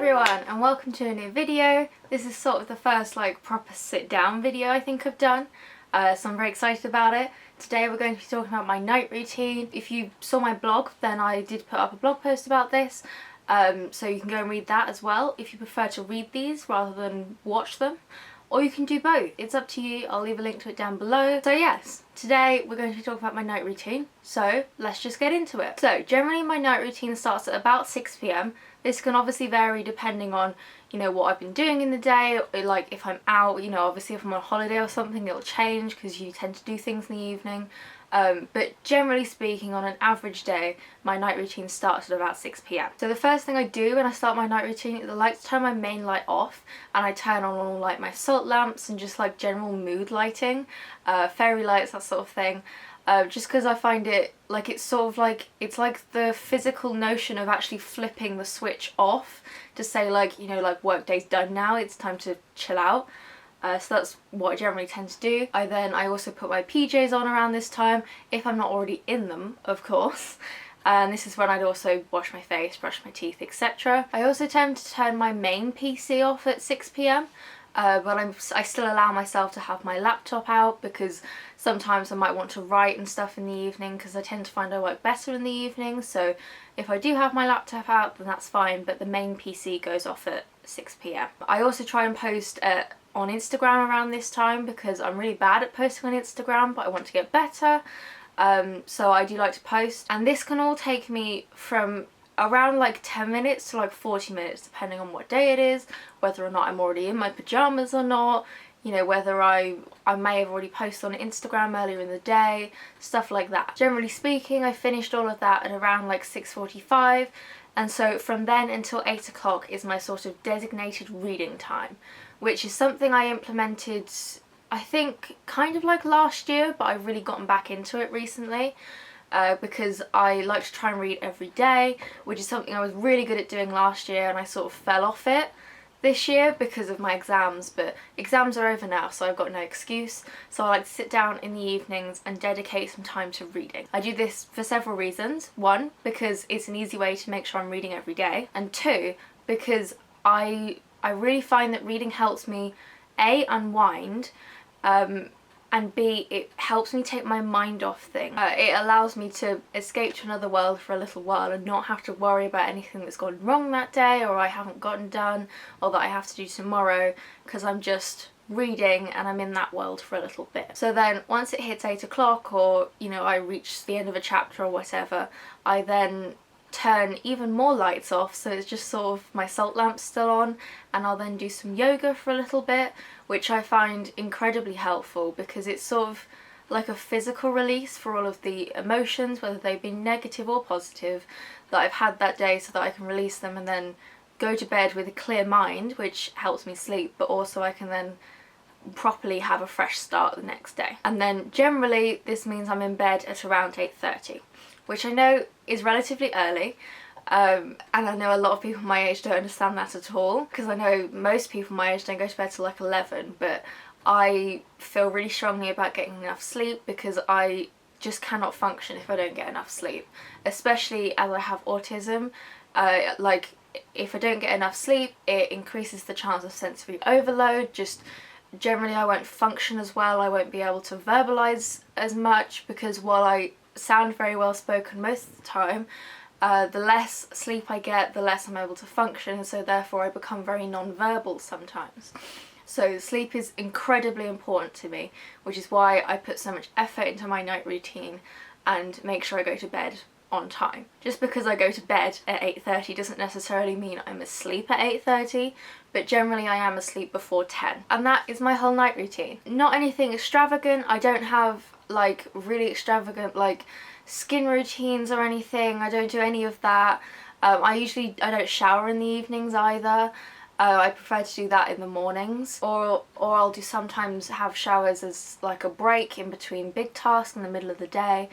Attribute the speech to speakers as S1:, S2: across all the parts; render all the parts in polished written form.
S1: everyone and welcome to a new video. This is sort of the first proper sit down video I think I've done, so I'm very excited about it. Today we're going to be talking about my night routine. If you saw my blog, then I did put up a blog post about this, so you can go and read that as well if you prefer to read these rather than watch them. Or you can do both, it's up to you. I'll leave a link to it down below. So yes, today we're going to be talking about my night routine, so let's just get into it. So generally my night routine starts at about 6 PM. This can obviously vary depending on, what I've been doing in the day, like if I'm out, obviously if I'm on holiday or something it'll change because you tend to do things in the evening. But generally speaking, on an average day, my night routine starts at about 6 PM. So the first thing I do when I start my night routine is I like to turn my main light off and I turn on all my salt lamps and just general mood lighting, fairy lights, that sort of thing. Just because I find it it's like the physical notion of actually flipping the switch off to say work day's done now, it's time to chill out. So that's what I generally tend to do. I also put my PJs on around this time, if I'm not already in them, of course. And this is when I'd also wash my face, brush my teeth, etc. I also tend to turn my main PC off at 6 PM. But I still allow myself to have my laptop out because sometimes I might want to write and stuff in the evening because I tend to find I work better in the evening. So if I do have my laptop out, then that's fine, but the main PC goes off at 6 PM. I also try and post on Instagram around this time because I'm really bad at posting on Instagram, but I want to get better. So I do like to post, and this can all take me from around 10 minutes to 40 minutes depending on what day it is, whether or not I'm already in my pajamas or not, whether I may have already posted on Instagram earlier in the day, stuff like that. Generally speaking, I finished all of that at around 6:45, and so from then until 8 o'clock is my sort of designated reading time, which is something I implemented I think kind of last year, but I've really gotten back into it recently. Because I like to try and read every day, which is something I was really good at doing last year, and I sort of fell off it this year because of my exams, but exams are over now so I've got no excuse. So I like to sit down in the evenings and dedicate some time to reading. I do this for several reasons. One, because it's an easy way to make sure I'm reading every day, and two, because I really find that reading helps me A, unwind, and B, it helps me take my mind off things. It allows me to escape to another world for a little while and not have to worry about anything that's gone wrong that day or I haven't gotten done or that I have to do tomorrow, because I'm just reading and I'm in that world for a little bit. So then once it hits 8 o'clock or, I reach the end of a chapter or whatever, I then turn even more lights off, so it's just sort of my salt lamps still on, and I'll then do some yoga for a little bit, which I find incredibly helpful because it's sort of like a physical release for all of the emotions, whether they've been negative or positive, that I've had that day, so that I can release them and then go to bed with a clear mind, which helps me sleep, but also I can then properly have a fresh start the next day. And then generally this means I'm in bed at around 8:30, which I know is relatively early, and I know a lot of people my age don't understand that at all, because I know most people my age don't go to bed till 11, but I feel really strongly about getting enough sleep because I just cannot function if I don't get enough sleep, especially as I have autism. If I don't get enough sleep, it increases the chance of sensory overload. Just generally I won't function as well, I won't be able to verbalize as much, because while I sound very well spoken most of the time, the less sleep I get, the less I'm able to function, and so therefore I become very non-verbal sometimes. So sleep is incredibly important to me, which is why I put so much effort into my night routine and make sure I go to bed on time. Just because I go to bed at 8:30 doesn't necessarily mean I'm asleep at 8:30, but generally I am asleep before 10. And that is my whole night routine. Not anything extravagant. I don't have really extravagant skin routines or anything. I don't do any of that. I don't shower in the evenings either. I prefer to do that in the mornings, or I'll do sometimes have showers as a break in between big tasks in the middle of the day,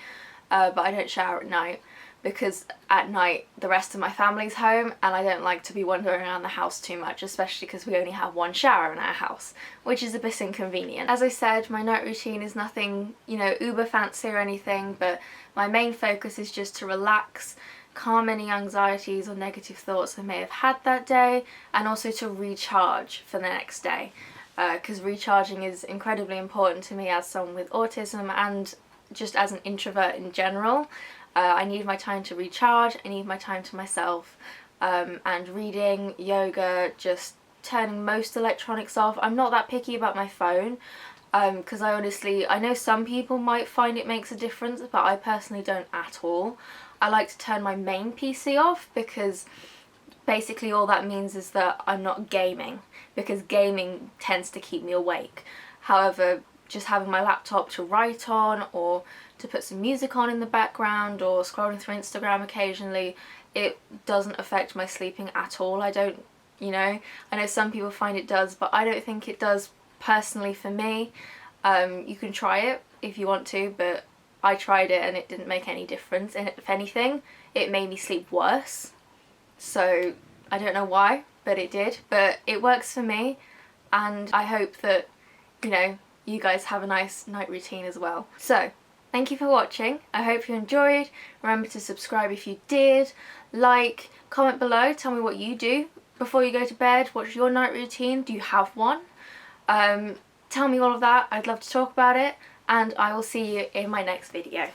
S1: but I don't shower at night because at night the rest of my family's home and I don't like to be wandering around the house too much, especially because we only have one shower in our house, which is a bit inconvenient. As I said, my night routine is nothing, uber fancy or anything, but my main focus is just to relax, calm any anxieties or negative thoughts I may have had that day, and also to recharge for the next day, because recharging is incredibly important to me as someone with autism and just as an introvert in general. I need my time to recharge, I need my time to myself, and reading, yoga, just turning most electronics off. I'm not that picky about my phone, because I know some people might find it makes a difference, but I personally don't at all. I like to turn my main PC off, because basically all that means is that I'm not gaming, because gaming tends to keep me awake. However, just having my laptop to write on, or to put some music on in the background, or scrolling through Instagram occasionally, it doesn't affect my sleeping at all. I know some people find it does, but I don't think it does personally for me. You can try it if you want to, but I tried it and it didn't make any difference, and if anything, it made me sleep worse. So I don't know why, but it did. But it works for me, and I hope that, you guys have a nice night routine as well. So thank you for watching. I hope you enjoyed. Remember to subscribe if you did. Like, comment below, tell me what you do before you go to bed. What's your night routine? Do you have one? Tell me all of that. I'd love to talk about it, and I will see you in my next video.